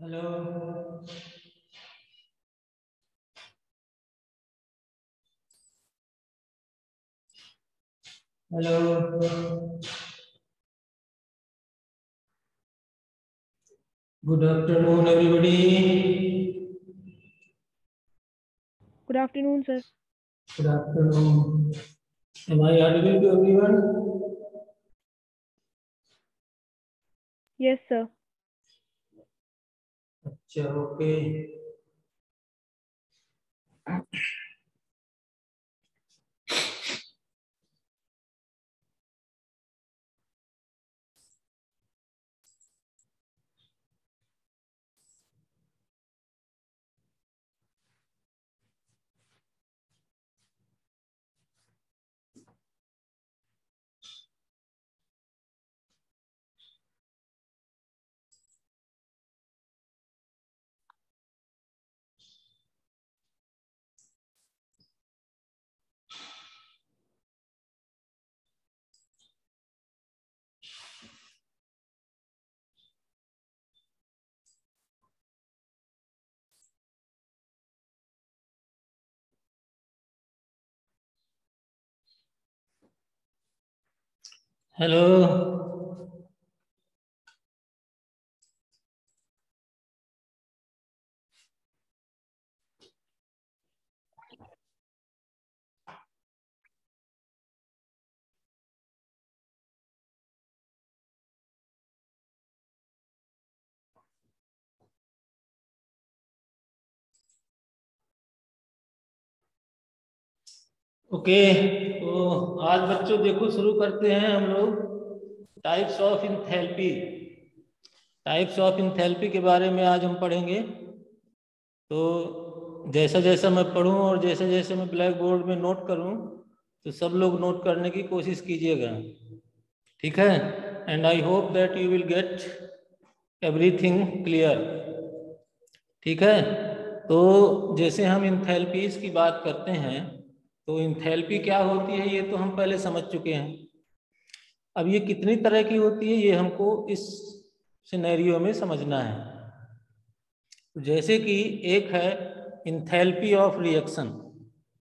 Hello. Hello. Good afternoon everybody. Good afternoon, sir. Good afternoon. Am I audible to everyone? Yes, sir. अच्छा, okay. Hello. Okay, तो आज बच्चों देखो शुरू करते हैं हम लोग types of enthalpy. Types of enthalpy के बारे में आज हम पढ़ेंगे। तो जैसा जैसा मैं पढ़ूं और जैसे जैसे मैं ब्लैक बोर्ड में नोट करूं तो सब लोग नोट करने की कोशिश कीजिएगा, ठीक है? And I hope that you will get everything clear, ठीक है? तो जैसे हम इंथैल्पीज की बात करते हैं तो इंथैल्पी क्या होती है ये तो हम पहले समझ चुके हैं। अब ये कितनी तरह की होती है ये हमको इस सिनेरियो में समझना है। जैसे कि एक है इंथैल्पी ऑफ रिएक्शन,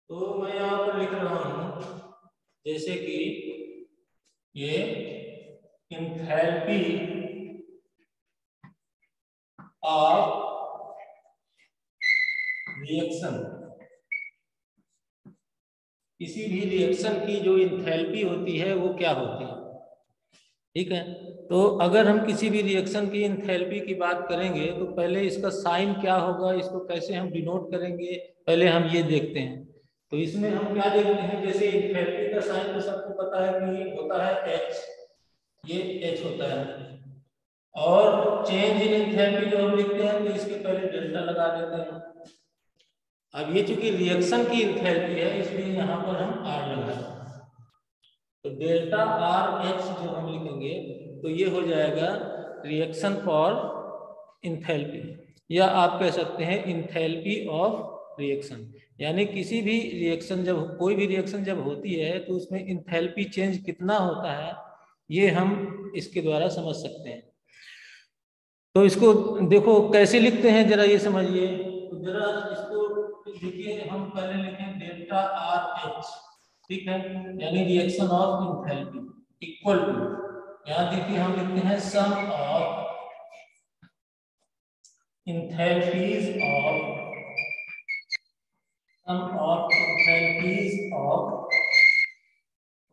तो मैं यहाँ पर लिख रहा हूँ जैसे कि ये इंथैल्पी ऑफ रिएक्शन, किसी भी रिएक्शन की जो इंथैल्पी होती है वो क्या होती है, ठीक है? तो अगर हम किसी भी रिएक्शन की इंथैल्पी की बात करेंगे तो पहले इसका साइन क्या होगा, इसको कैसे हम डिनोट करेंगे, पहले हम ये देखते हैं। तो इसमें हम क्या देखते हैं, जैसे इंथैल्पी का साइन तो सबको पता है कि होता है एच, ये एच होता है। और चेंज इन इंथैल्पी जो हम लिखते हैं तो इसके पहले डेल्टा लगा देते हैं। अब ये चूंकि रिएक्शन की इंथैल्पी है इसलिए यहाँ पर हम आर लगा दें, तो डेल्टा आर एच जो हम लिखेंगे तो ये हो जाएगा रिएक्शन फॉर इंथैल्पी, या आप कह सकते हैं इंथैल्पी ऑफ रिएक्शन। यानी किसी भी रिएक्शन, जब कोई भी रिएक्शन जब होती है तो उसमें इंथैल्पी चेंज कितना होता है ये हम इसके द्वारा समझ सकते हैं। तो इसको देखो कैसे लिखते हैं जरा ये समझिए। तो जरा इसको देखिए, हम पहले लिखें डेल्टा आर एच, ठीक है? यानी reaction of enthalpy equal to, यहाँ देखिए हम लिखते हैं sum of enthalpies of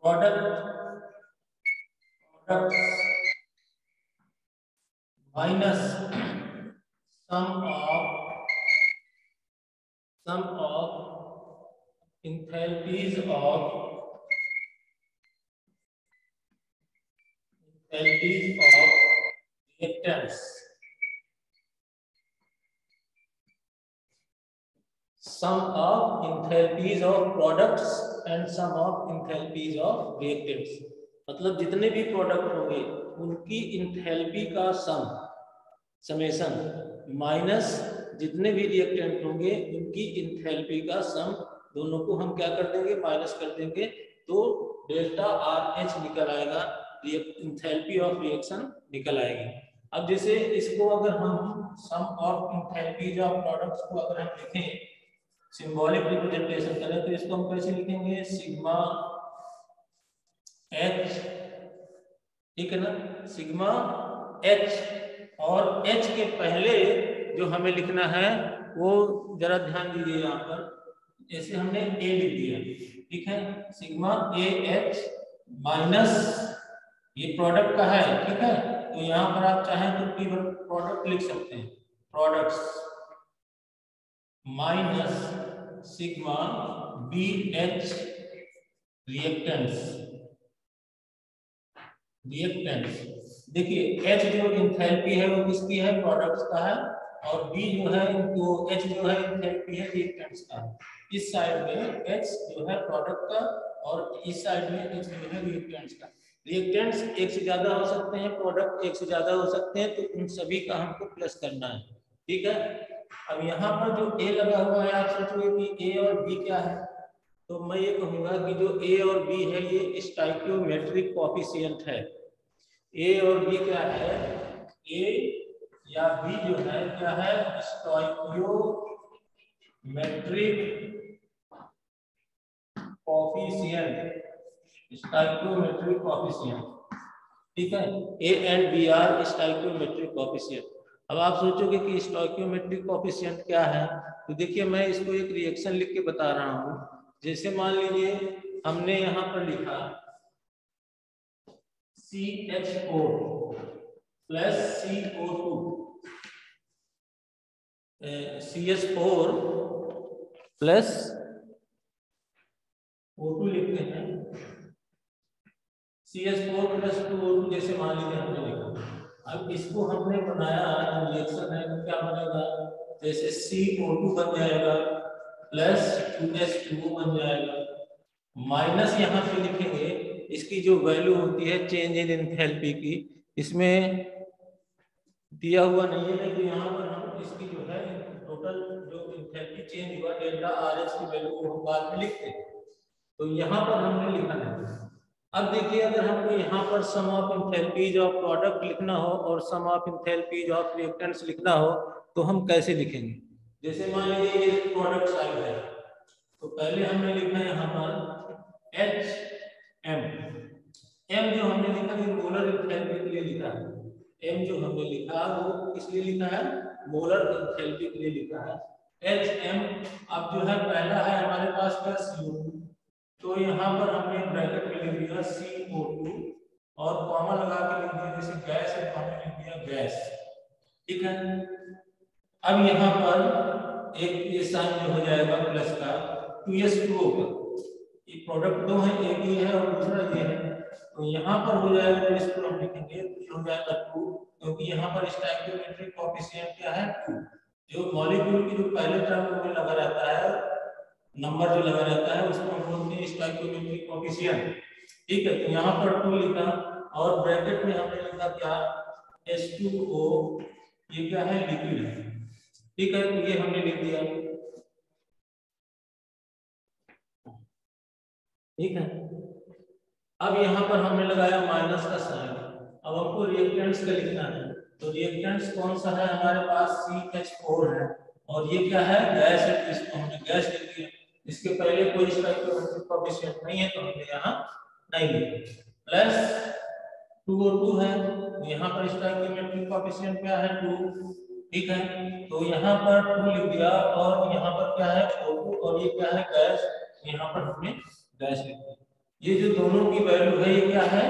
product minus sum of enthalpies of reactants, sum of enthalpies of products and sum of enthalpies of reactants। मतलब जितने भी प्रोडक्ट होंगे उनकी इंथैल्पी का समेशन माइनस जितने भी रिएक्टेंट होंगे उनकी इंथैल्पी का सम, दोनों को हम क्या कर देंगे, माइनस कर देंगे, तो डेल्टा आर एच निकल आएगा, इंथैल्पी ऑफ रिएक्शन निकल आएगी। अब जैसे इसको अगर हम सम ऑफ इंथैल्पीज ऑफ प्रोडक्ट्स को अगर हम लिखें, सिंबॉलिक रिप्रेजेंटेशन करें, तो इसको हम कैसे लिखेंगे? सिग्मा एच, ठीक है ना, सिग्मा एच। और एच के पहले जो हमें लिखना है वो जरा ध्यान दीजिए यहाँ पर, जैसे हमने ए लिख दिया, ठीक है, सिग्मा ए एच माइनस, ये प्रोडक्ट का है, ठीक है, तो यहाँ पर आप चाहें तो पी प्रोडक्ट लिख सकते हैं, products minus sigma B H reactants, reactants. देखिए एच जो इंथैल्पी है वो किसकी है? प्रोडक्ट्स का है, और बी जो है वो एच जो है इंथैल्पी है रिएक्टेंट्स का। इस साइड में एच जो है प्रोडक्ट का और इस साइड में एच जो है रिएक्टेंट्स का। रिएक्टेंट्स एक से ज्यादा हो सकते हैं, प्रोडक्ट एक से ज्यादा हो सकते हैं, तो उन सभी का हमको प्लस करना है, ठीक है। अब यहाँ पर जो ए लगा हुआ है, आप सोचोगे कि ए और बी क्या है, तो मैं ये कहूंगा कि जो ए और बी है ये स्टोइकियोमेट्रिक कोएफिशिएंट है। ए और बी क्या है? ए या बी जो है क्या है? स्टोइकियोमेट्रिक कोएफिशिएंट, स्टोइकियोमेट्रिक कोएफिशिएंट, ठीक है। A and B are stoichiometric coefficient. अब आप सोचोगे कि स्टोइकियोमेट्रिक कोएफिशिएंट क्या है, तो देखिए मैं इसको एक रिएक्शन लिख के बता रहा हूँ। जैसे मान लीजिए हमने यहाँ पर लिखा CH4 plus CO2, CH4 plus O2 लिखते हैं, CH4 प्लस 2O2 जैसे मान लीजिए हमने लिखा। अब इसको हमने बनाया रिएक्शन है तो क्या बनेगा? जैसे CO2 बन जाएगा प्लस 2H2O बन जाएगा, माइनस यहाँ पे लिखेंगे इसकी जो वैल्यू होती है चेंज इन एंथैल्पी की, इसमें दिया हुआ नहीं है, लेकिन यहाँ पर हम इसकी जो है टोटल जो एंथैल्पी चेंज हुआ डेल्टा आरएच की वैल्यू को हम बाद में लिखते हैं, तो यहाँ पर हमने लिखा है। अब देखिए अगर हमको यहाँ पर सम ऑफ एंथैल्पीज ऑफ प्रोडक्ट लिखना हो और सम ऑफ एंथैल्पीज ऑफ रिएक्टेंट्स लिखना हो तो हम कैसे लिखेंगे? जैसे मान लीजिए ये प्रोडक्ट साइड है, तो पहले हमने लिखा है यहाँ पर एच एम, एम जो हमने लिखा है मोलर एंथैल्पी के लिए लिखा है, एम जो हमने लिखा वो किस लिए लिखा है? मोलर एंथैल्पी के लिए लिखा है, एच एम। अब जो है पहला है हमारे पास क्या? CO2, तो यहाँ पर हमने ब्रैकेट में लिख दिया CO2 और कॉमा लगा के लिख दिया, जैसे गैस है तो हमने लिख दिया गैस, ठीक है। अब यहाँ पर एक ये साइन जो हो जाएगा प्लस का 2S2O का, ये प्रोडक्ट दो है, एक ये है और दूसरा ये है, तो यहाँ पर हो जाएगा तो इसको हम लिखेंगे हो जाएगा 2, क्योंकि यहाँ पर स्टोइकियोमेट्रिक कोएफिशिएंट क्या है? 2। जो मॉलिक्यूल की जो पहले टर्म में लगा रहता है, नंबर जो लगा रहता है उसको हम बोलते हैं स्टोइकियोमेट्रिक कोएफिशिएंट, ठीक है। तो यहाँ पर 2 लिखा और ब्रैकेट में हमने लिखा क्या? H2O, ये क्या है? लिक्विड है, ठीक है, तो ये हमने लिख दिया, ठीक है। अब यहाँ पर हमने लगाया माइनस का साइन, अब हमको रिएक्टेंट्स का लिखना है, तो रिएक्टेंट्स कौन सा है हमारे पास? CH4 है, और ये क्या है? गैस है, तो इसको हमने गैस लिख दिया, इसके पहले कोई स्टोइकियोमेट्रिक कोएफिशिएंट नहीं है तो हमने यहाँ नहीं लिखा, प्लस 2O2 है, तो यहाँ पर स्टोइकियोमेट्रिक कोएफिशिएंट क्या है? 2, ठीक है, तो यहाँ पर 2 लिख दिया और यहाँ पर क्या है? O2, और ये क्या है? गैस, यहाँ पर हमने गैस लिख दिया। ये जो दोनों की वैल्यू है ये क्या है?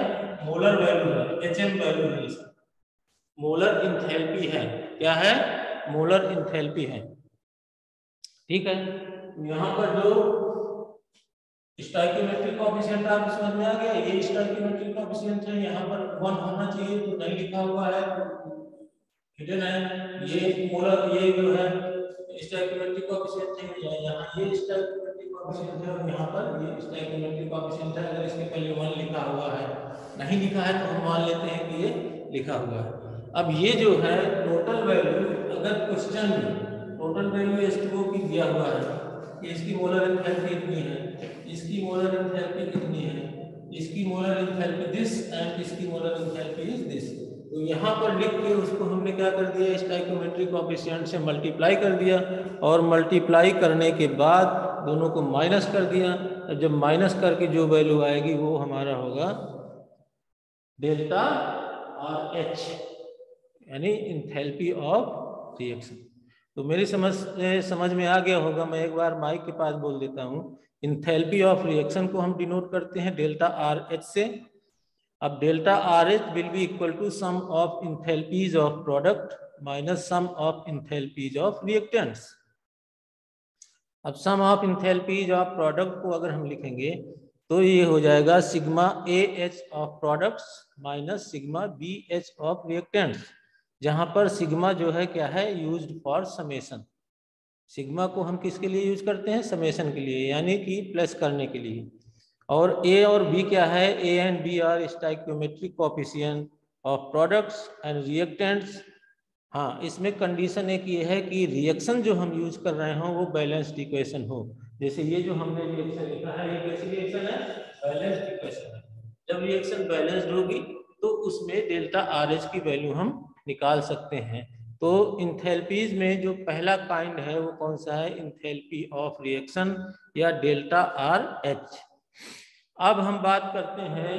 मोलर वैल्यू है, HM वैल्यू है, इसका मोलर इंथैल्पी है, क्या है? मोलर इंथैल्पी है, ठीक है। यहाँ पर जो स्टोइकियोमेट्रिक कोएफिशिएंट आप समझ में आ गया, ये स्टोइकियोमेट्रिक कोएफिशिएंट है, यहाँ पर 1 होना चाहिए तो नहीं लिखा हुआ है, हिडन है। ये मोलर, ये जो है स्टोइकियोमेट्रिक कोएफिशिएंट है, यहाँ ये स्टोइकियोमेट्रिक कोएफिशिएंट है और यहाँ पर ये स्टोइकियोमेट्रिक कोएफिशिएंट है। अगर इसके पहले 1 लिखा हुआ है, नहीं लिखा है तो हम मान लेते हैं कि ये लिखा हुआ है। अब ये जो है टोटल वैल्यू, अगर क्वेश्चन में टोटल वैल्यू H2O की दिया हुआ है कि इसकी मोलर एंथैल्पी कितनी है, इसकी मोलर एंथैल्पी कितनी है, इसकी मोलर एंथैल्पी दिस एंड इसकी मोलर एंथैल्पी इज दिस, तो तो यहाँ पर लिख के उसको हमने क्या कर दिया, स्टोइकियोमेट्रिक कोएफिशिएंट से मल्टीप्लाई कर दिया, और मल्टीप्लाई करने के बाद दोनों को माइनस कर दिया। जब माइनस करके जो वैल्यू आएगी वो हमारा होगा डेल्टा आर एच, यानी इंथैल्पी ऑफ रिएक्शन। तो मेरी समझ में आ गया होगा। मैं एक बार माइक के पास बोल देता हूँ। इंथैल्पी ऑफ रिएक्शन को हम डिनोट करते हैं डेल्टा आर एच से। अब delta R H will be equal to sum of enthalpies of product minus sum of enthalpies of reactants. अब sum of enthalpies of product को अगर हम लिखेंगे तो ये हो जाएगा sigma A H of products minus sigma B H of reactants, जहां पर सिग्मा जो है क्या है, यूज्ड फॉर समेशन। सिग्मा को हम किसके लिए यूज करते हैं, समेशन के लिए, यानी कि प्लस करने के लिए। और ए और बी क्या है, A and B are stoichiometric coefficient of products and reactants. हाँ, इसमें कंडीशन एक ये है कि रिएक्शन जो हम यूज कर रहे हो वो बैलेंस्ड इक्वेशन हो। जैसे ये जो हमने रिएक्शन लिखा है ये कैसी रिएक्शन है, बैलेंस्ड इक्वेशन है। जब रिएक्शन बैलेंस्ड होगी तो उसमें डेल्टा आर एच की वैल्यू हम निकाल सकते हैं। तो इंथैल्पीज में जो पहला काइंड है वो कौन सा है, इंथैल्पी ऑफ रिएक्शन या डेल्टा आर एच। अब हम बात करते हैं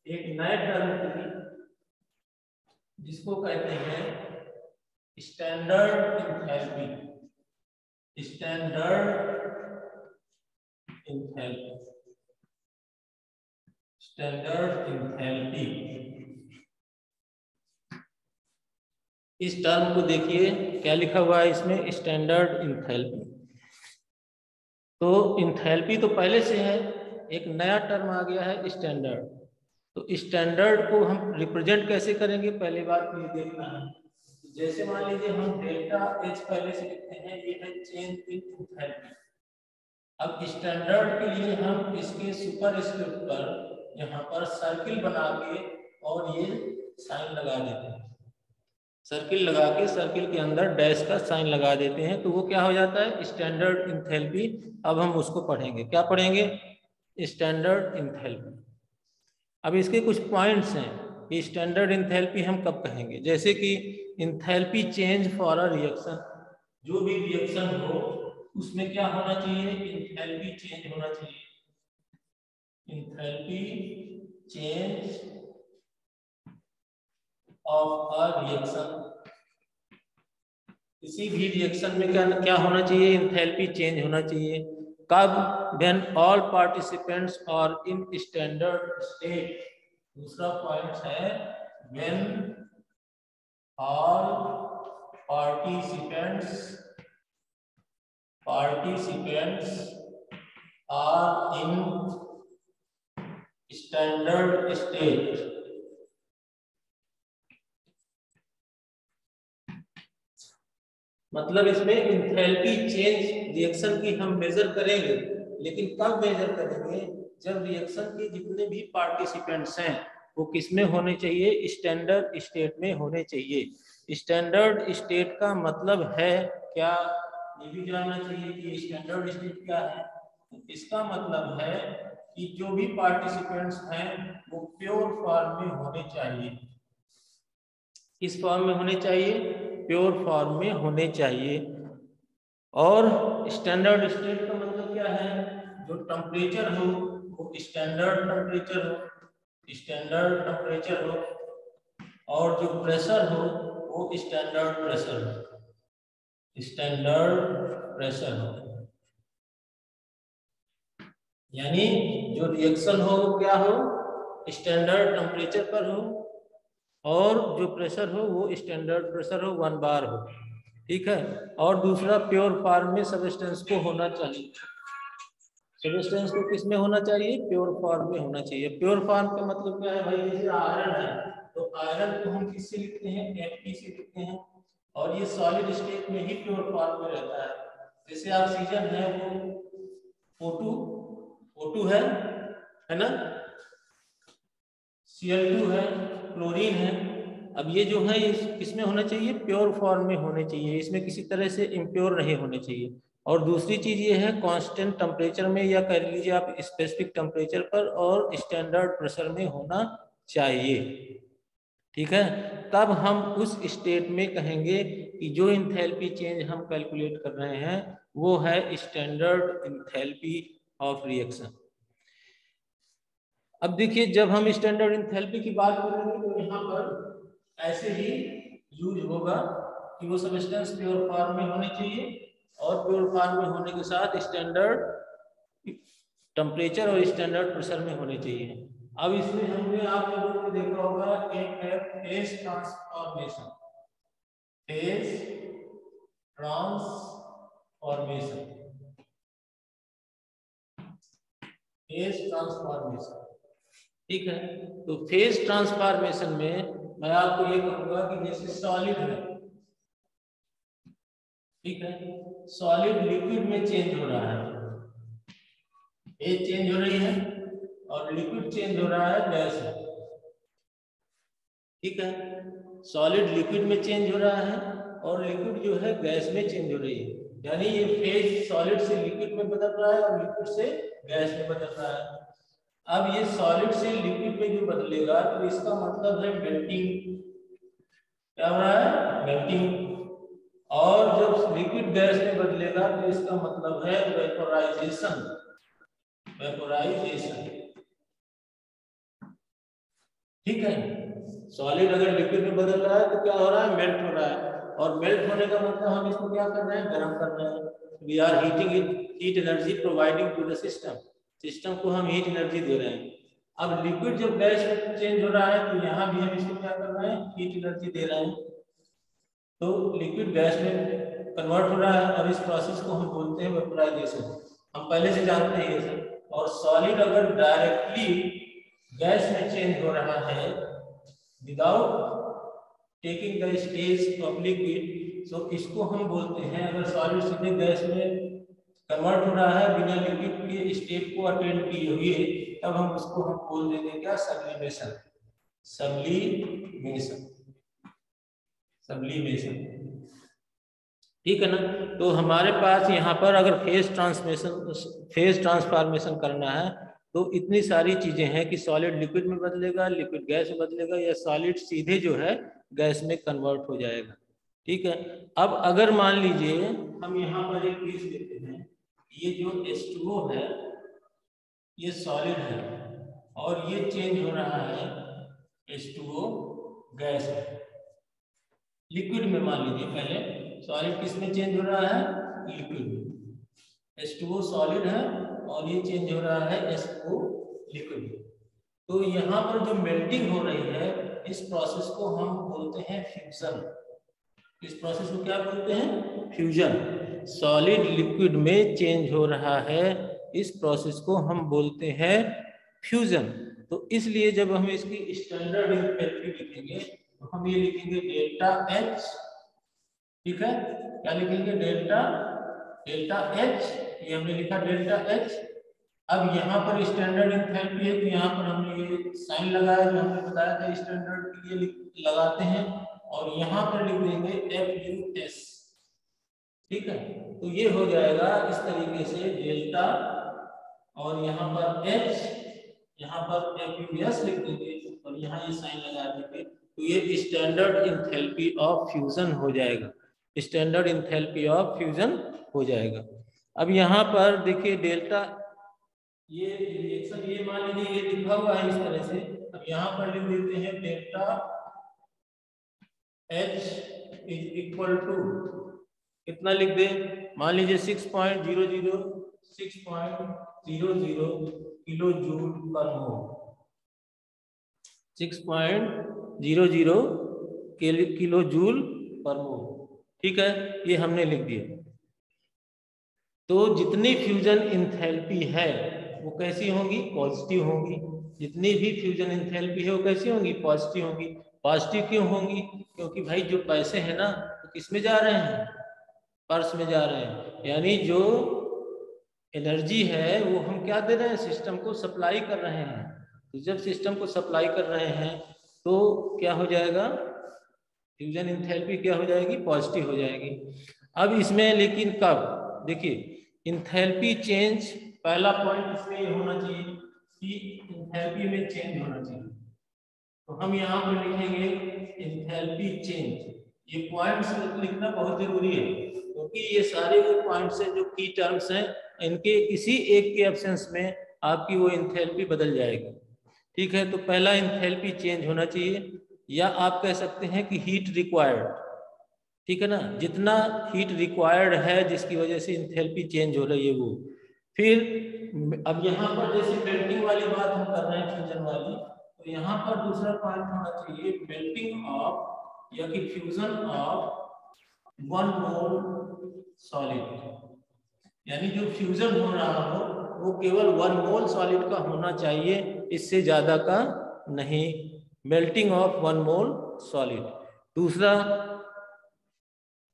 एक नए टर्म की, जिसको कहते हैं standard enthalpy. Standard enthalpy, standard enthalpy. इस टर्म को देखिए क्या लिखा हुआ है इसमें, स्टैंडर्ड इंथैल्पी। तो इंथैल्पी तो पहले से है, एक नया टर्म आ गया है स्टैंडर्ड। तो स्टैंडर्ड को हम रिप्रेजेंट कैसे करेंगे, पहले बात ये देखना है। जैसे मान लीजिए हम डेल्टा एच पहले से लिखते हैं, ये है चेंज इन इंथैल्पी। अब स्टैंडर्ड के लिए हम इसके सुपरस्क्रिप्ट पर यहाँ पर सर्किल बना के और ये साइन लगा देते हैं। सर्किल लगा के सर्किल के अंदर डैश का साइन लगा देते हैं, तो वो क्या हो जाता है, स्टैंडर्ड इंथैल्पी। अब हम उसको पढ़ेंगे, क्या पढ़ेंगे, स्टैंडर्ड इंथैल्पी। अब इसके कुछ पॉइंट्स हैं कि स्टैंडर्ड इंथैल्पी हम कब कहेंगे। जैसे कि enthalpy change for a reaction, जो भी रिएक्शन हो उसमें क्या होना चाहिए, इंथैल्पी चेंज होना चाहिए। Enthalpy change of a reaction, किसी भी रिएक्शन में क्या क्या होना चाहिए, इंथैल्पी चेंज होना चाहिए। कब, when all participants are in standard state. दूसरा पॉइंट है when all participants are in standard state. मतलब इसमें इंथैल्पी चेंज रिएक्शन की हम मेजर करेंगे, लेकिन कब मेजर करेंगे, जब रिएक्शन के जितने भी पार्टिसिपेंट्स हैं वो किसमें होने चाहिए, स्टैंडर्ड स्टेट में होने चाहिए। स्टैंडर्ड स्टेट का मतलब है क्या, ये भी जानना चाहिए कि स्टैंडर्ड स्टेट क्या है। तो इसका मतलब है कि जो भी पार्टिसिपेंट्स हैं वो प्योर फॉर्म में होने चाहिए। किस फॉर्म में होने चाहिए, प्योर फॉर्म में होने चाहिए। और स्टैंडर्ड स्टेट का मतलब क्या है, जो टेम्परेचर हो वो स्टैंडर्ड टेम्परेचर हो, स्टैंडर्ड टेम्परेचर हो, और जो प्रेशर हो वो स्टैंडर्ड प्रेशर हो, स्टैंडर्ड प्रेशर हो। यानी जो रिएक्शन हो वो क्या हो, स्टैंडर्ड टेम्परेचर पर हो, और जो प्रेशर हो वो स्टैंडर्ड प्रेशर हो, 1 बार हो, ठीक है। और दूसरा प्योर फॉर्म में सबस्टेंस को होना चाहिए। सबस्टेंस को किस में होना चाहिए, प्योर फॉर्म में होना चाहिए। प्योर फॉर्म का मतलब क्या है भाई, जैसे आयरन है तो आयरन को हम किससे लिखते हैं, Fe से लिखते हैं, और ये सॉलिड स्टेट में ही प्योर फॉर्म में रहता है। जैसे ऑक्सीजन है वो O2 है ना, Cl2 है, क्लोरीन है। अब ये जो है किसमें होना चाहिए, प्योर फॉर्म में होने चाहिए, इसमें किसी तरह से इम्प्योर नहीं होने चाहिए। और दूसरी चीज ये है कांस्टेंट टेम्परेचर में, या कह लीजिए आप स्पेसिफिक टेम्परेचर पर और स्टैंडर्ड प्रेशर में होना चाहिए, ठीक है, तब हम उस स्टेट में कहेंगे कि जो इंथैल्पी चेंज हम कैलकुलेट कर रहे हैं वो है स्टैंडर्ड इंथैल्पी ऑफ रिएक्शन। अब देखिए, जब हम स्टैंडर्ड इंथैल्पी की बात करेंगे तो यहाँ पर ऐसे ही यूज होगा कि वो सब्सटेंस प्योर फॉर्म में होनी चाहिए और प्योर फॉर्म में होने के साथ स्टैंडर्ड टेम्परेचर और स्टैंडर्ड प्रेशर में होने चाहिए। अब इसमें हमने आप लोगों ने देखा होगा एक है phase transformation. Phase transformation, phase transformation, ठीक है। तो फेज ट्रांसफॉर्मेशन में मैं आपको ये कहूंगा कि जैसे सॉलिड है, ठीक है, सॉलिड लिक्विड में चेंज हो रहा है, फेज चेंज हो रही है और लिक्विड चेंज हो रहा है गैस में, ठीक है। सॉलिड लिक्विड में चेंज हो रहा है और लिक्विड जो है गैस में चेंज हो रही है, यानी ये फेज सॉलिड से लिक्विड में बदल रहा है और लिक्विड से गैस में बदल रहा है। अब ये सॉलिड से लिक्विड में जो बदलेगा तो इसका मतलब है मेल्टिंग। क्या हो रहा है? मेल्टिंग। और जब लिक्विड गैस में बदलेगा तो इसका मतलब है वेपोराइजेशन। वेपोराइजेशन, ठीक है। सॉलिड अगर लिक्विड में बदल रहा है तो क्या हो रहा है? मेल्ट हो रहा है, और मेल्ट होने का मतलब हम इसको क्या कर रहे हैं? गर्म कर रहे हैं। We are heating it, heat energy providing to the system. System को हम हीट एनर्जी दे रहे हैं। अब लिक्विड जब गैस में चेंज हो रहा है तो यहाँ भी हम इसको क्या कर रहे हैं? हीट एनर्जी दे रहे हैं। तो लिक्विड गैस में कन्वर्ट हो रहा है और इस प्रोसेस को हम बोलते हैं वेपोराइजेशन। हम पहले से जानते हैं ये सब। और सॉलिड अगर डायरेक्टली गैस में चेंज हो रहा है without taking the stage of liquid, तो इसको हम बोलते हैं, अगर सॉलिड सीधे गैस में कन्वर्ट हो रहा है बिना लिक्विड के स्टेट को अटेंड किए हुए, तब हम उसको हम बोल देंगे क्या? सब्लिमेशन। सब्लिमेशन, सब्लिमेशन, ठीक है ना। तो हमारे पास यहाँ पर अगर फेज ट्रांसफॉर्मेशन करना है तो इतनी सारी चीजें हैं कि सॉलिड लिक्विड में बदलेगा, लिक्विड गैस में बदलेगा, या सॉलिड सीधे जो है गैस में कन्वर्ट हो जाएगा, ठीक है। अब अगर मान लीजिए हम यहाँ पर एक केस लेते हैं, ये जो H2O है ये सॉलिड है और ये चेंज हो रहा है H2O गैस में, लिक्विड में। मान लीजिए पहले सॉलिड किस में चेंज हो रहा है? लिक्विड में। H2O सॉलिड है और ये चेंज हो रहा है H2O लिक्विड। तो यहाँ पर जो मेल्टिंग हो रही है इस प्रोसेस को हम बोलते हैं फ्यूजन। इस प्रोसेस को क्या बोलते हैं? फ्यूजन। सॉलिड लिक्विड में चेंज हो रहा है, इस प्रोसेस को हम बोलते हैं फ्यूजन। तो इसलिए जब हम इसकी स्टैंडर्ड एंथैल्पी लिखेंगे तो हम ये लिखेंगे डेल्टा H, ठीक है। क्या लिखेंगे? डेल्टा H, ये हमने लिखा डेल्टा H। अब यहाँ पर स्टैंडर्ड एंथैल्पी है तो यहाँ पर हमने ये साइन लगाया जो हमने बताया था स्टैंडर्ड के लिए लगाते हैं, और यहाँ पर लिख देंगे FUS, ठीक है। तो ये हो जाएगा इस तरीके से डेल्टा और यहाँ पर H, यहाँ पर FUS लिख देंगे और यहाँ ये साइन लगा देंगे, तो ये स्टैंडर्ड एंथैल्पी ऑफ फ्यूजन हो जाएगा। स्टैंडर्ड एंथैल्पी ऑफ फ्यूजन हो जाएगा। अब यहाँ पर देखिए डेल्टा, ये रिएक्शन ये मान लीजिए ये लिखा हुआ है इस तरह से। अब यहाँ पर लिख देते हैं delta H is equal to कितना लिख दे? मान लीजिए 6.00 किलो जूल पर मोल, 6.00 किलो जूल पर मोल, ठीक है। ये हमने लिख दिया। तो जितनी फ्यूजन इंथैल्पी है वो कैसी होंगी? पॉजिटिव होंगी। जितनी भी फ्यूजन इंथैल्पी है वो कैसी होंगी? पॉजिटिव होंगी। पॉजिटिव क्यों होंगी? क्योंकि भाई जो पैसे हैं ना वो किस में जा रहे हैं? पर्स में जा रहे हैं। यानी जो एनर्जी है वो हम क्या दे रहे हैं? सिस्टम को सप्लाई कर रहे हैं। तो जब सिस्टम को सप्लाई कर रहे हैं तो क्या हो जाएगा? फ्यूजन इंथैल्पी क्या हो जाएगी? पॉजिटिव हो जाएगी। अब इसमें लेकिन कब? देखिए इंथैल्पी चेंज, पहला पॉइंट इसमें ये होना चाहिए कि इंथैल्पी में चेंज होना चाहिए। तो हम यहाँ पर लिखेंगे इंथैल्पी चेंज। ये पॉइंट्स लिखना बहुत जरूरी है, क्योंकि ये सारे वो पॉइंट्स हैं जो की टर्म्स हैं, इनके किसी एक के एब्सेंस में आपकी वो इंथैल्पी बदल जाएगी। ठीक है, तो पहला इंथैल्पी चेंज होना चाहिए, या आप कह सकते हैं कि हीट रिक्वायर्ड। ठीक है ना, जितना हीट रिक्वायर्ड है जिसकी वजह से इंथैल्पी चेंज हो रही है वो। फिर अब यहाँ पर जैसे मेल्टिंग वाली बात हम कर रहे हैं, फ्यूजन वाली, तो यहाँ पर दूसरा पॉइंट होना चाहिए मेल्टिंग ऑफ या कि फ्यूजन ऑफ 1 मोल सॉलिड। यानी जो फ्यूजन हो रहा हो वो केवल 1 मोल सॉलिड का होना चाहिए, इससे ज्यादा का नहीं। Melting of 1 mole solid. दूसरा,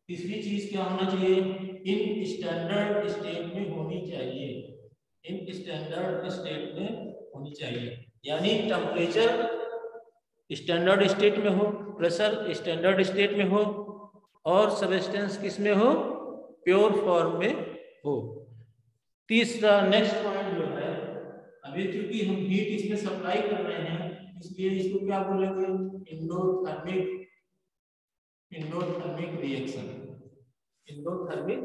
तीसरी चीज क्या होना चाहिए, इन स्टैंडर्ड स्टेट में होनी चाहिए। इन स्टैंडर्ड स्टेट में होनी चाहिए, यानी टेम्परेचर स्टैंडर्ड स्टेट में हो, प्रेशर स्टैंडर्ड स्टेट में हो, और सबस्टेंस किस में हो, प्योर फॉर्म में हो। तीसरा नेक्स्ट पॉइंट जो है, अभी क्योंकि हम हीट इसमें सप्लाई कर रहे हैं, इसलिए इसको क्या बोलेंगे, एंडोथर्मिक रिएक्शन। Endothermic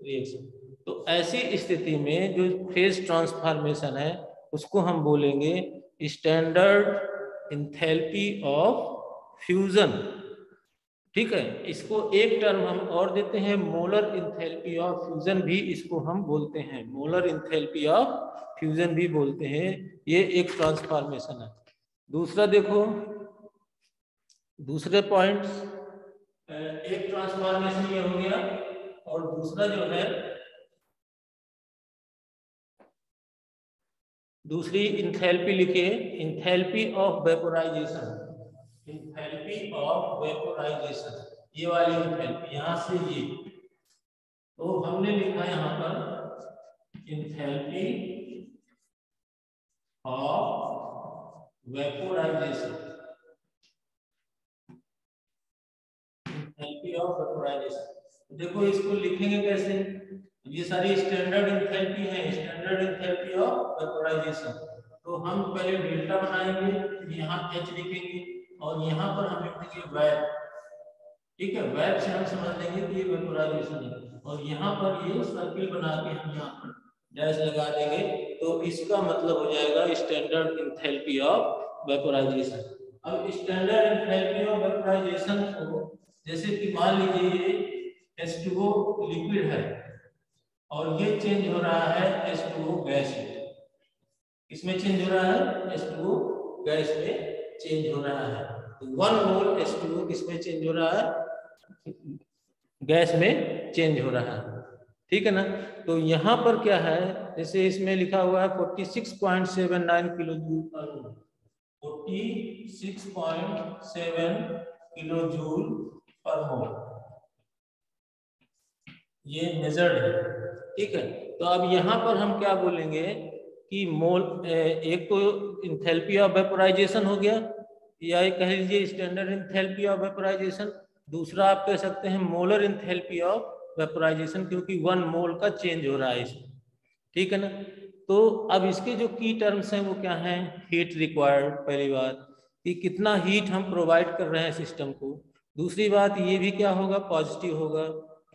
reaction. तो ऐसी स्थिति में जो फेज ट्रांसफॉर्मेशन है उसको हम बोलेंगे स्टैंडर्ड इंथैल्पी ऑफ फ्यूजन। ठीक है, इसको एक टर्म हम और देते हैं, मोलर इंथैल्पी ऑफ फ्यूजन भी इसको हम बोलते हैं, मोलर इंथैल्पी ऑफ फ्यूजन भी बोलते हैं। ये एक ट्रांसफॉर्मेशन है। दूसरा देखो, दूसरे पॉइंट्स, एक ट्रांसफॉर्मेशन ये हो गया, और दूसरा जो है, दूसरी इंथैल्पी लिखिए, enthalpy of vaporisation. Enthalpy of vaporisation, ये वाली इंथैल्पी यहां से ये, तो हमने लिखा यहां पर enthalpy of vaporisation. Enthalpy of vaporisation, देखो इसको लिखेंगे कैसे, ये सारी स्टैंडर्ड इंथैल्पी है, स्टैंडर्ड इंथैल्पी ऑफ वेपोराइजेशन। तो हम पहले डेल्टा बनाएंगे, फिर यहाँ एच लिखेंगे, और यहाँ पर हम लिखेंगे वेप। ठीक है, वेप से हम समझ लेंगे कि ये वेपोराइजेशन है, और यहाँ पर ये सर्किल बना के हम यहाँ पर डैश लगा देंगे, तो इसका मतलब हो जाएगा स्टैंडर्ड इंथैल्पी ऑफ वेपोराइजेशन। अब स्टैंडर्ड इंथैल्पी ऑफ वेपोराइजेशन को, जैसे कि मान लीजिए ये H2O लिक्विड है और ये चेंज हो रहा है H2O गैस में। किसमें चेंज हो रहा है, H2O गैस में चेंज हो रहा है। तो 1 मोल H2O किसमें चेंज हो रहा है, गैस में चेंज हो रहा है। ठीक है ना, तो यहाँ पर क्या है, जैसे इसमें लिखा हुआ है 46.79 किलो जूल पर मोल, 46.7 किलो जूल पर मोल, ये मेजर्ड है। ठीक है, तो अब यहाँ पर हम क्या बोलेंगे कि मोल, एक तो इंथैल्पी ऑफ वेपोराइजेशन हो गया, या कह लीजिए स्टैंडर्ड इंथैल्पी ऑफ वेपोराइजेशन। दूसरा आप कह सकते हैं मोलर इंथैल्पी ऑफ वेपोराइजेशन, क्योंकि 1 मोल का चेंज हो रहा है इसमें। ठीक है ना, तो अब इसके जो की टर्म्स हैं वो क्या हैं, हीट रिक्वायर्ड, पहली बात कि कितना हीट हम प्रोवाइड कर रहे हैं सिस्टम को। दूसरी बात ये भी क्या होगा, पॉजिटिव होगा,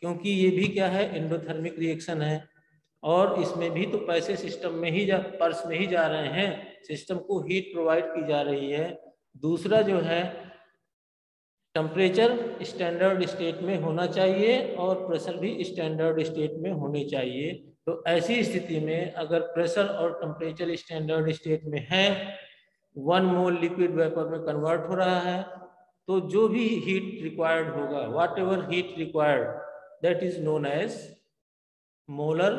क्योंकि ये भी क्या है, एंडोथर्मिक रिएक्शन है, और इसमें भी तो पैसे सिस्टम में ही पर्स में ही जा रहे हैं, सिस्टम को हीट प्रोवाइड की जा रही है। दूसरा जो है, टेम्परेचर स्टैंडर्ड स्टेट में होना चाहिए और प्रेशर भी स्टैंडर्ड स्टेट में होने चाहिए। तो ऐसी स्थिति में अगर प्रेशर और टेम्परेचर स्टैंडर्ड स्टेट में है, 1 मोल लिक्विड वेपर में कन्वर्ट हो रहा है, तो जो भी हीट रिक्वायर्ड होगा, whatever heat required, that is known as molar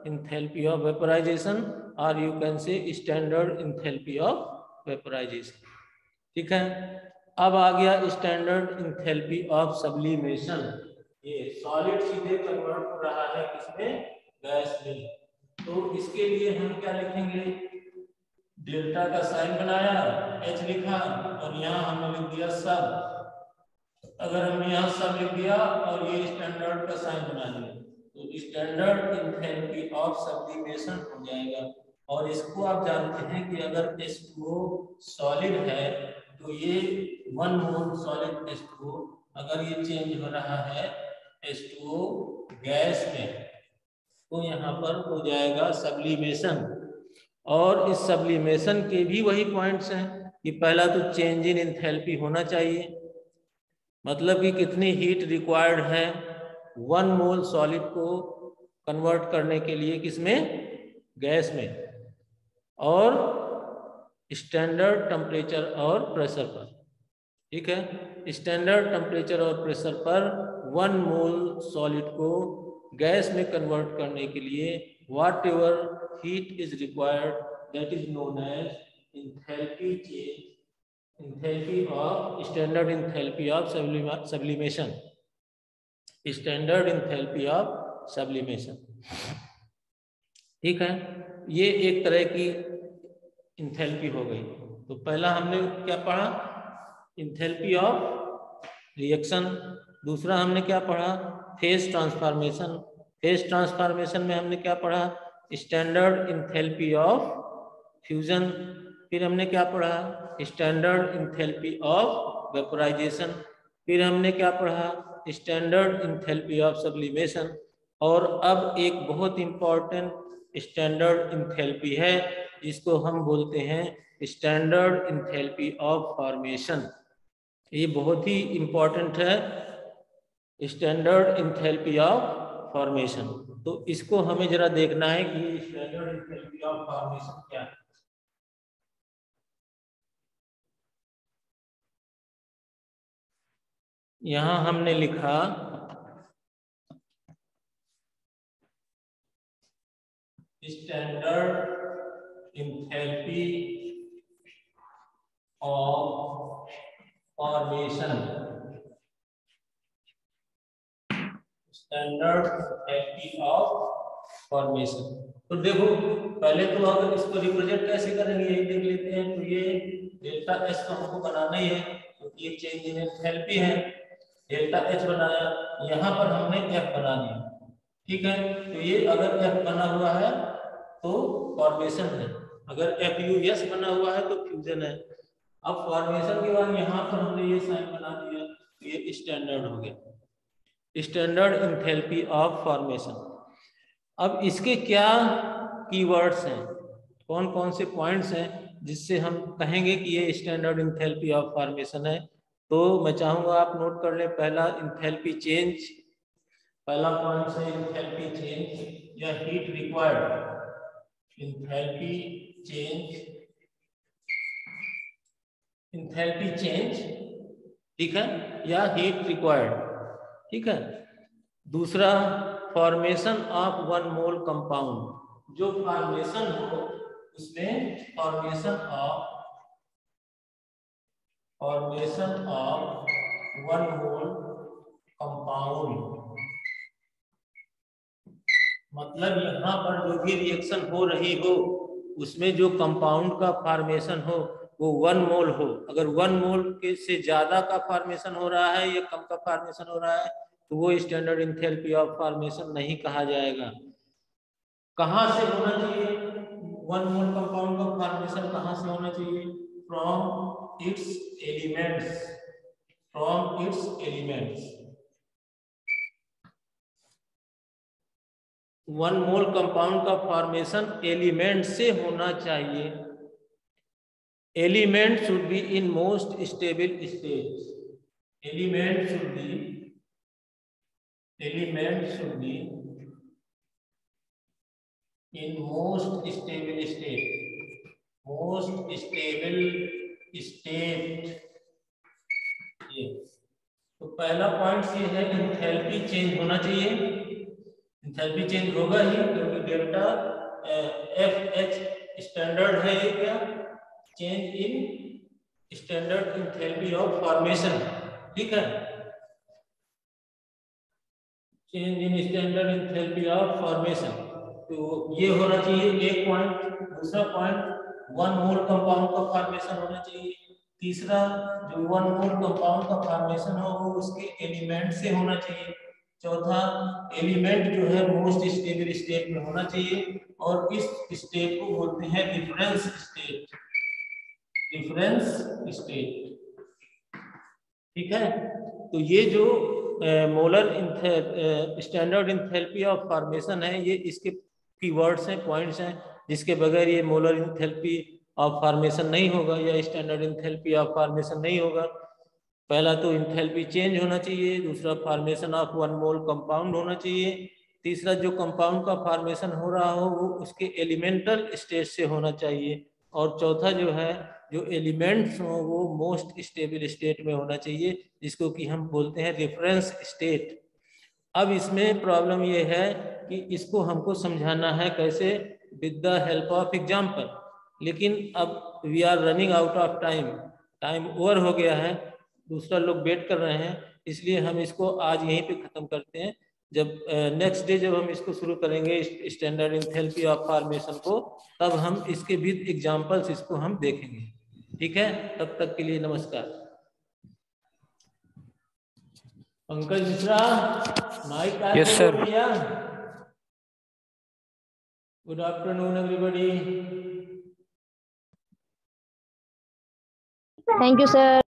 enthalpy of vaporisation, और you can say standard enthalpy of vaporisation. ठीक है, अब आ गया स्टैंडर्ड इंथैल्पी ऑफ सब्लिमेशन। ये सॉलिड सीधे कन्वर्ट हो रहा है किसमें, गैस में। तो इसके लिए हम क्या लिखेंगे, डेल्टा का साइन बनाया, H लिखा, और यहाँ हमने लिख दिया सब। अगर हमने यहाँ सब लिख दिया और ये स्टैंडर्ड का साइन बना दिया, तो स्टैंडर्ड इंथैल्पी ऑफ सब्लिमेशन हो जाएगा। और इसको आप जानते हैं कि अगर H2O सॉलिड है तो ये 1 मोल सॉलिड H2O अगर ये चेंज हो रहा है H2O गैस में तो यहाँ पर हो जाएगा सब्लिमेशन। और इस सब्लिमेशन के भी वही पॉइंट्स हैं कि पहला तो चेंज इन एंथैल्पी होना चाहिए, मतलब कि कितनी हीट रिक्वायर्ड है 1 मोल सॉलिड को कन्वर्ट करने के लिए, किसमें, गैस में, और स्टैंडर्ड टेम्परेचर और प्रेशर पर। ठीक है, स्टैंडर्ड टेम्परेचर और प्रेशर पर 1 मोल सॉलिड को गैस में कन्वर्ट करने के लिए whatever heat is required that is known as enthalpy change, enthalpy of standard enthalpy of sublimation, standard enthalpy of sublimation. ठीक है, ये एक तरह की एंथैल्पी हो गई। तो पहला हमने क्या पढ़ा, एंथैल्पी ऑफ रिएक्शन। दूसरा हमने क्या पढ़ा, फेज ट्रांसफॉर्मेशन। फेज ट्रांसफॉर्मेशन में हमने क्या पढ़ा, स्टैंडर्ड एंथैल्पी ऑफ फ्यूजन। फिर हमने क्या पढ़ा, स्टैंडर्ड एंथैल्पी ऑफ वेपोराइजेशन। फिर हमने क्या पढ़ा, स्टैंडर्ड एंथैल्पी ऑफ सब्लिमेशन। और अब एक बहुत इंपॉर्टेंट स्टैंडर्ड एंथैल्पी है जिसको हम बोलते हैं स्टैंडर्ड एंथैल्पी ऑफ फॉर्मेशन। ये बहुत ही इंपॉर्टेंट है, स्टैंडर्ड एंथैल्पी ऑफ फॉर्मेशन। तो इसको हमें जरा देखना है कि स्टैंडर्ड एंथैल्पी ऑफ फॉर्मेशन क्या है। यहां हमने लिखा standard enthalpy of formation, standard enthalpy of formation. तो देखो पहले तो अगर इसको रिप्रेजेंट कैसे करेंगे यही देख लेते हैं। तो ये डेल्टा एच तो हमको बनाना ही है क्योंकि ये चेंज इन एंथैल्पी है। डेल्टा एच बनाया, यहाँ पर हमने एफ बना दिया। ठीक है, तो ये अगर एफ बना हुआ है तो फॉर्मेशन है, अगर एफ यू एस बना हुआ है तो फ्यूजन है। अब फॉर्मेशन के बाद यहाँ पर हमने ये साइन बना दिया तो ये स्टैंडर्ड हो गया, स्टैंडर्ड एंथैल्पी ऑफ फॉर्मेशन। अब इसके क्या कीवर्ड्स हैं, कौन कौन से पॉइंट्स हैं जिससे हम कहेंगे कि ये स्टैंडर्ड एंथैल्पी ऑफ फॉर्मेशन है। तो मैं चाहूंगा आप नोट कर लें। पहला एंथैल्पी चेंज, पहला पॉइंट है एंथैल्पी चेंज या heat required, enthalpy change, enthalpy change, ठीक है, या हीट रिक्वायर्ड। ठीक है, दूसरा फॉर्मेशन ऑफ 1 मोल कंपाउंड, जो फॉर्मेशन हो उसमें फॉर्मेशन ऑफ 1 मोल कंपाउंड, मतलब यहाँ पर जो भी रिएक्शन हो रही हो उसमें जो कंपाउंड का फॉर्मेशन हो वो 1 मोल हो। अगर 1 मोल के से ज्यादा का फॉर्मेशन हो रहा है या कम का फॉर्मेशन हो रहा है तो वो स्टैंडर्ड एंथैल्पी ऑफ फॉर्मेशन नहीं कहा जाएगा। कहाँ से होना चाहिए 1 मोल कंपाउंड का फॉर्मेशन, कहाँ से होना चाहिए, from its elements, from its elements. 1 mole compound का फॉर्मेशन एलिमेंट से होना चाहिए। Element should be in most stable state, element should be in most stable state, ये तो पहला पॉइंट ये है एंथैल्पी चेंज होना चाहिए। एंथैल्पी चेंज होगा ही क्योंकि डेल्टा एफ एच स्टैंडर्ड है, ये क्या, change in standard enthalpy of formation. ठीक है, change in standard enthalpy of formation, तो ये होना चाहिए एक पॉइंट। दूसरा पॉइंट 1 मोल कंपाउंड का फॉर्मेशन होना चाहिए। तीसरा जो 1 मोल कंपाउंड का फॉर्मेशन हो वो उसके एलिमेंट से होना चाहिए। चौथा एलिमेंट जो है मोस्ट स्टेबल स्टेट में होना चाहिए। और इस स्टेट को बोलते हैं रिफरेंस स्टेट। रिफरेंस स्टेट, ठीक है। तो ये जो molar standard enthalpy of formation है, ये इसके कीवर्ड्स हैं, पॉइंट्स हैं, जिसके बगैर ये मोलर इंथैल्पी ऑफ फॉर्मेशन नहीं होगा या स्टैंडर्ड इंथैल्पी ऑफ फॉर्मेशन नहीं होगा। पहला तो इंथैल्पी चेंज होना चाहिए, दूसरा formation of one mole compound होना चाहिए, तीसरा जो कंपाउंड का फॉर्मेशन हो रहा हो वो उसके एलिमेंटल स्टेट से होना चाहिए, और चौथा जो है जो एलिमेंट्स हो वो मोस्ट स्टेबल स्टेट में होना चाहिए, जिसको कि हम बोलते हैं रेफरेंस स्टेट। अब इसमें प्रॉब्लम ये है कि इसको हमको समझाना है कैसे, with the help of example. लेकिन अब we are running out of time, time over हो गया है, दूसरा लोग वेट कर रहे हैं, इसलिए हम इसको आज यहीं पे ख़त्म करते हैं। जब नेक्स्ट डे जब हम इसको शुरू करेंगे स्टैंडर्ड इंथैल्पी ऑफ फॉर्मेशन को, तब हम इसके विद एग्जाम्पल्स इसको हम देखेंगे। ठीक है, तब तक के लिए नमस्कार। Pankaj Mishra, mike on Yes, sir. भैया। Good afternoon everybody. Thank you, sir.